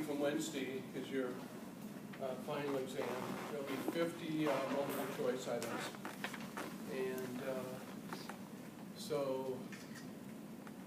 from Wednesday is your final exam. There'll be 50 multiple choice items. And so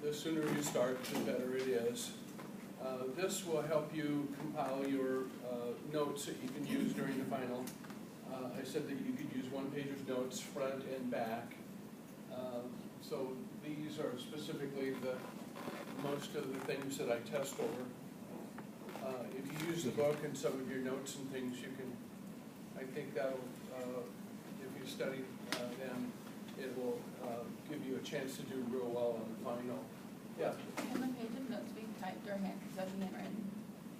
the sooner you start, the better it is. This will help you compile your notes that you can use during the final. I said that you could use one page of notes, front and back. So these are specifically most of the things that I test over. If you use the book and some of your notes and things, you can, I think that'll, if you study them, it will give you a chance to do real well on the final. Yeah? Can the page of notes be typed or hand, because that'd be handwritten?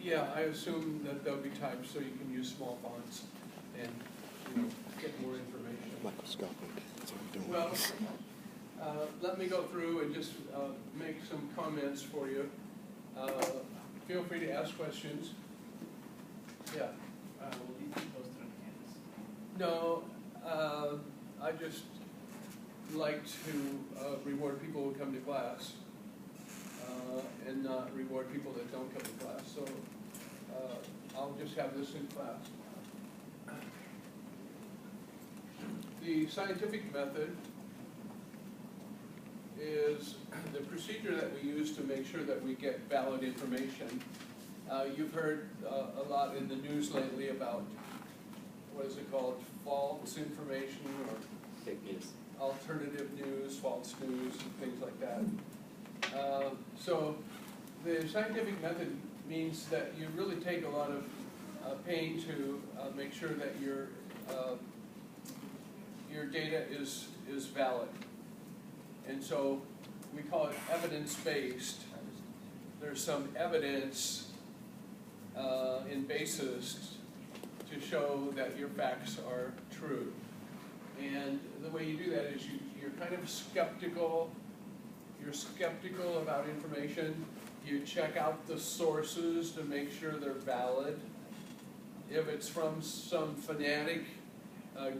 Yeah, I assume that they'll be typed so you can use small fonts and, get more information. Microscopic. That's what we're doing. Well, let me go through and just make some comments for you. Feel free to ask questions. Yeah. Will these be posted on campus? No, I just like to reward people who come to class and not reward people that don't come to class. So I'll just have this in class. The scientific method is the procedure that we use to make sure that we get valid information. You've heard a lot in the news lately about, what is it called, false information or Fake news. alternative news, false news, and things like that. So the scientific method means that you really take a lot of pain to make sure that your data is valid. And so we call it evidence-based. There's some evidence and basis to show that your facts are true. And the way you do that is you're kind of skeptical. You're skeptical about information. You check out the sources to make sure they're valid. If it's from some fanatic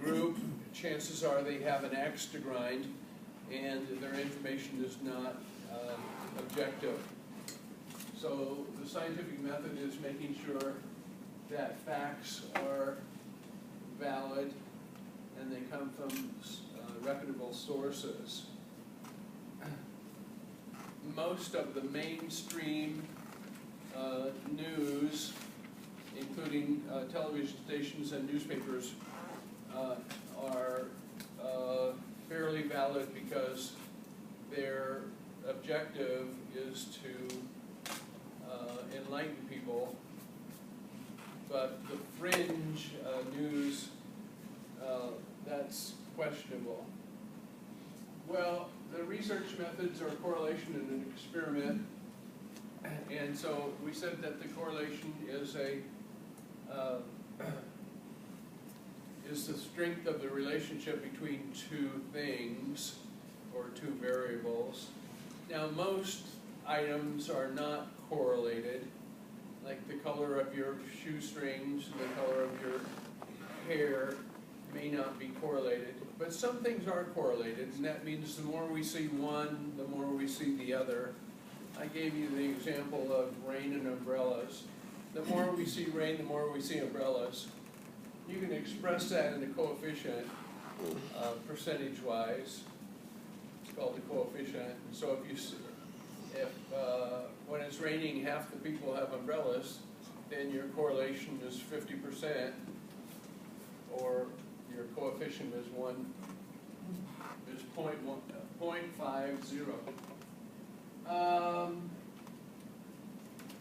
group, chances are they have an axe to grind and their information is not objective. So the scientific method is making sure that facts are valid and they come from reputable sources. Most of the mainstream news, including television stations and newspapers, are fairly valid because their objective is to enlighten people, but the fringe news, that's questionable. Well, the research methods are correlation and an experiment, and so we said that the correlation is is the strength of the relationship between two things or two variables. Now, most items are not correlated, like the color of your shoestrings and the color of your hair may not be correlated, but some things are correlated, and that means the more we see one, the more we see the other. I gave you the example of rain and umbrellas. The more we see rain, the more we see umbrellas. You can express that in a coefficient, percentage-wise. It's called the coefficient. So if when it's raining, half the people have umbrellas, then your correlation is 50%, or your coefficient is 0.50.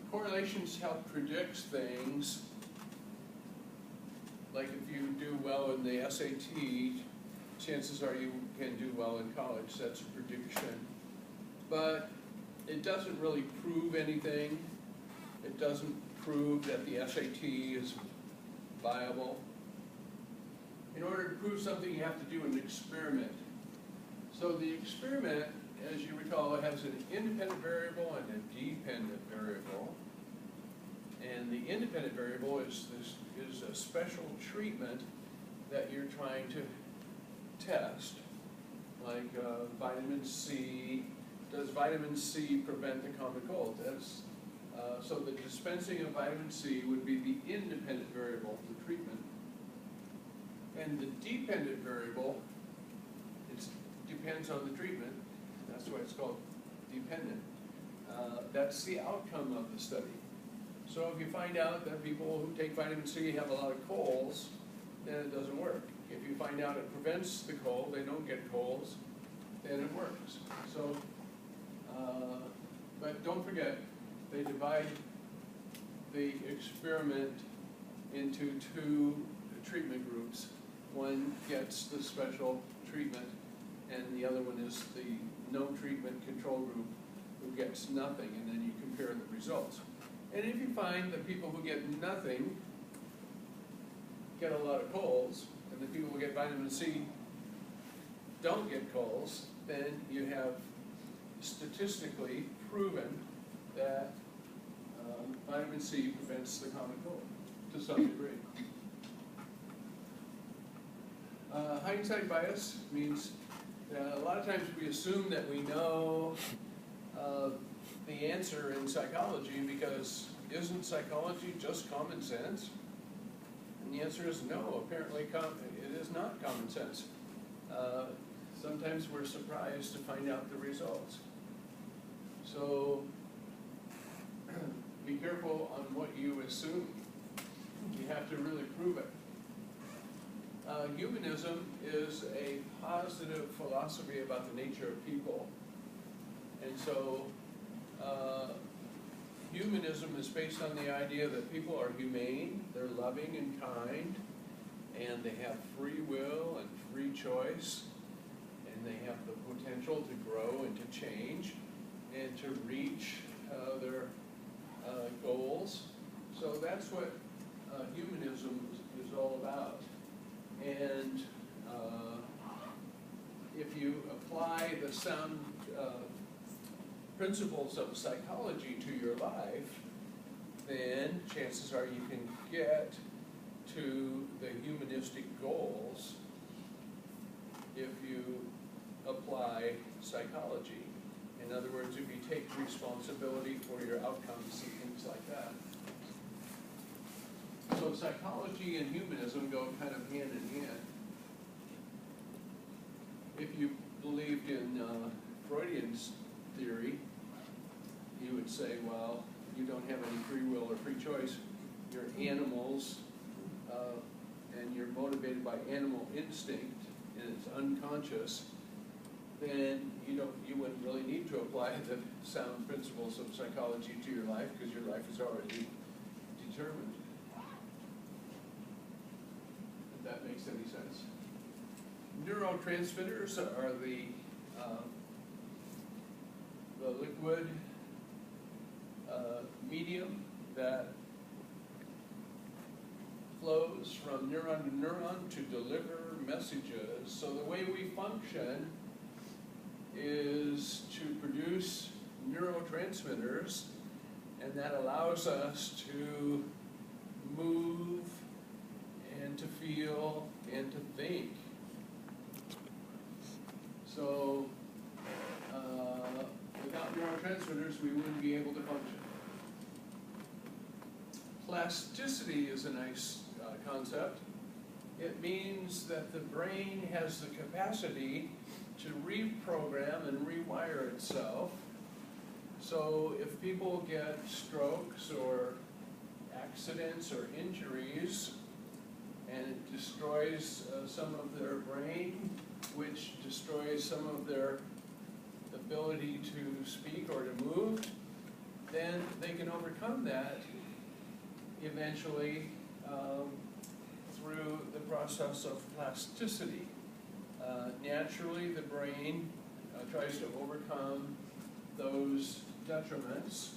Correlations help predict things. Like if you do well in the SAT, chances are you can do well in college. That's a prediction. But it doesn't really prove anything. It doesn't prove that the SAT is viable. In order to prove something, you have to do an experiment. So the experiment, as you recall, has an independent variable and a dependent variable. And the independent variable is a special treatment that you're trying to test, like vitamin C. Does vitamin C prevent the common cold? That's So the dispensing of vitamin C would be the independent variable, the treatment. And the dependent variable, it depends on the treatment, that's why it's called dependent. That's the outcome of the study. So if you find out that people who take vitamin C have a lot of colds, then it doesn't work. If you find out it prevents the cold, they don't get colds, then it works. So, but don't forget, they divide the experiment into two treatment groups. One gets the special treatment, and the other one is the no treatment control group who gets nothing, and then you compare the results. And if you find that people who get nothing get a lot of colds, and the people who get vitamin C don't get colds, then you have statistically proven that vitamin C prevents the common cold to some degree. Hindsight bias means that a lot of times we assume that we know the answer in psychology because isn't psychology just common sense? And the answer is no, apparently it is not common sense. Sometimes we're surprised to find out the results. So be careful on what you assume. You have to really prove it. Humanism is a positive philosophy about the nature of people. And so humanism is based on the idea that people are humane, they're loving and kind, and they have free will and free choice, and they have the potential to grow and to change and to reach their goals. So that's what humanism is all about. And if you apply the sound principles of psychology to your life, then chances are you can get to the humanistic goals if you apply psychology. In other words, if you take responsibility for your outcomes and things like that. So psychology and humanism go kind of hand in hand. If you believed in Freudian's theory, you would say, well, you don't have any free will or free choice. You're animals, and you're motivated by animal instinct, and it's unconscious. Then you wouldn't really need to apply the sound principles of psychology to your life because your life is already determined. If that makes any sense. Neurotransmitters are the liquid medium that flows from neuron to neuron to deliver messages. So the way we function is to produce neurotransmitters, and that allows us to move and to feel and to think. So without neurotransmitters, we wouldn't be able to function. Plasticity is a nice concept. It means that the brain has the capacity to reprogram and rewire itself. So if people get strokes or accidents or injuries, and it destroys some of their brain, which destroys some of their ability to speak or to move, then they can overcome that eventually through the process of plasticity. Naturally, the brain tries to overcome those detriments,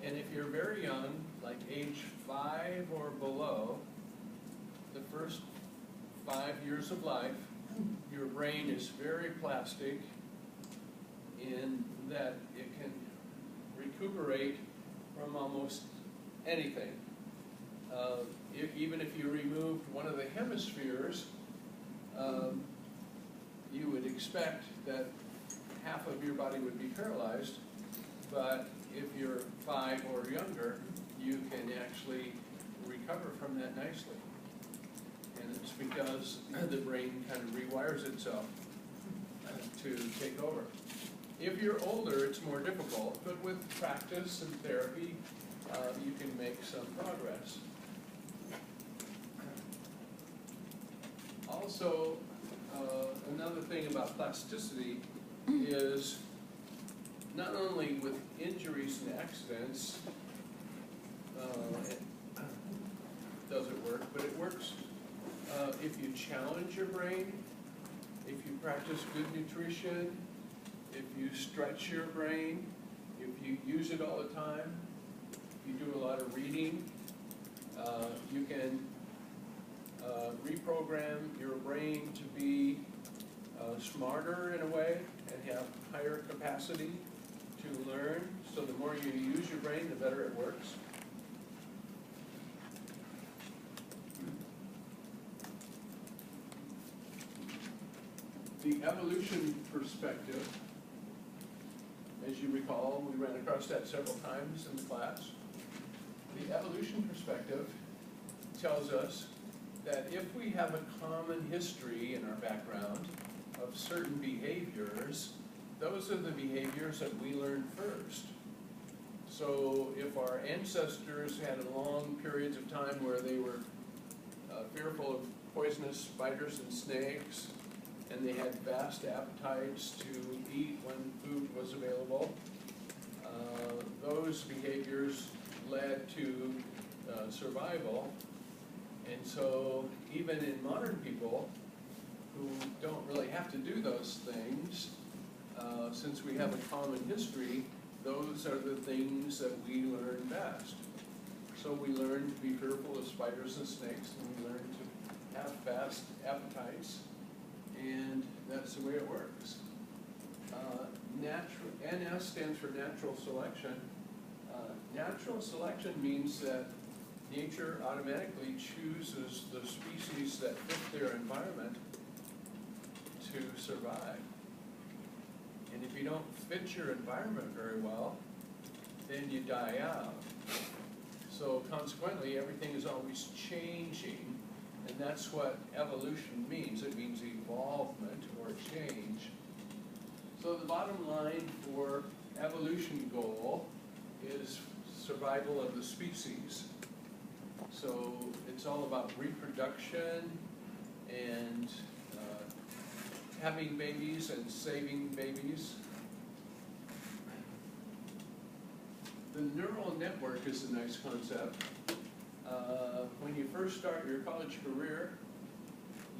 and if you're very young, like age 5 or below, the first 5 years of life, your brain is very plastic in that it can recuperate from almost anything. Even if you removed one of the hemispheres, you would expect that half of your body would be paralyzed, but if you're 5 or younger, you can actually recover from that nicely. And it's because the brain kind of rewires itself to take over. If you're older, it's more difficult, but with practice and therapy, you can make some progress. Also, another thing about plasticity is not only with injuries and accidents does it work, but it works if you challenge your brain, if you practice good nutrition, if you stretch your brain, if you use it all the time, if you do a lot of reading, you can reprogram your brain to be smarter in a way and have higher capacity to learn. So the more you use your brain, the better it works. The evolution perspective, as you recall, we ran across that several times in the class. The evolution perspective tells us that if we have a common history in our background of certain behaviors, those are the behaviors that we learn first. So if our ancestors had long periods of time where they were fearful of poisonous spiders and snakes, and they had vast appetites to eat when food was available, those behaviors led to survival. And so even in modern people who don't really have to do those things, since we have a common history, those are the things that we learn best. So we learn to be fearful of spiders and snakes, and we learn to have fast appetites, and that's the way it works. NS stands for natural selection. Natural selection means that nature automatically chooses the species that fit their environment to survive. And if you don't fit your environment very well, then you die out. So consequently, everything is always changing, and that's what evolution means. It means evolvement or change. So the bottom line for evolution goal is survival of the species. So it's all about reproduction and having babies and saving babies. The neural network is a nice concept. When you first start your college career,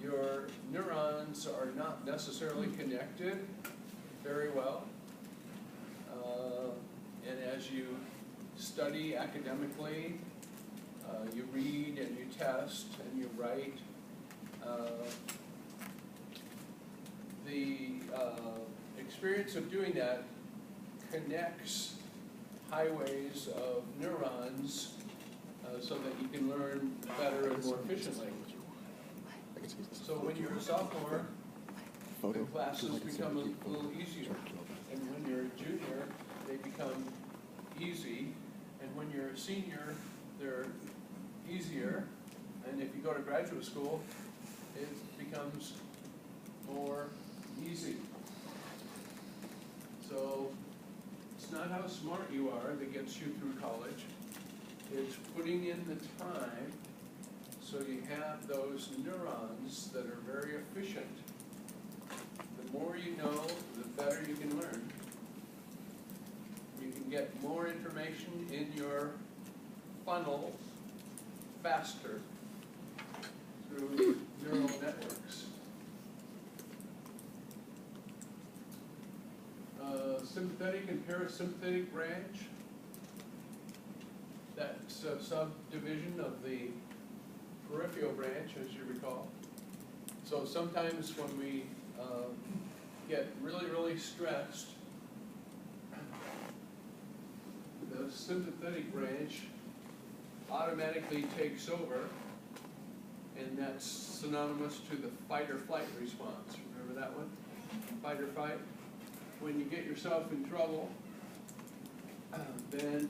your neurons are not necessarily connected very well. And as you study academically, you read and you test and you write, the experience of doing that connects highways of neurons so that you can learn better and more efficiently. So when you're a sophomore, the classes become a little easier. And when you're a junior, they become easy. And when you're a senior, they're easier. And if you go to graduate school, it becomes more easy. So it's not how smart you are that gets you through college. It's putting in the time so you have those neurons that are very efficient. The more you know, the better you can learn. You can get more information in your funnel faster through neural networks. Sympathetic and parasympathetic branch, that's a subdivision of the peripheral branch, as you recall. So sometimes when we get really, really stressed, the sympathetic branch automatically takes over, and that's synonymous to the fight or flight response. Remember that one? Fight or fight. When you get yourself in trouble, Ben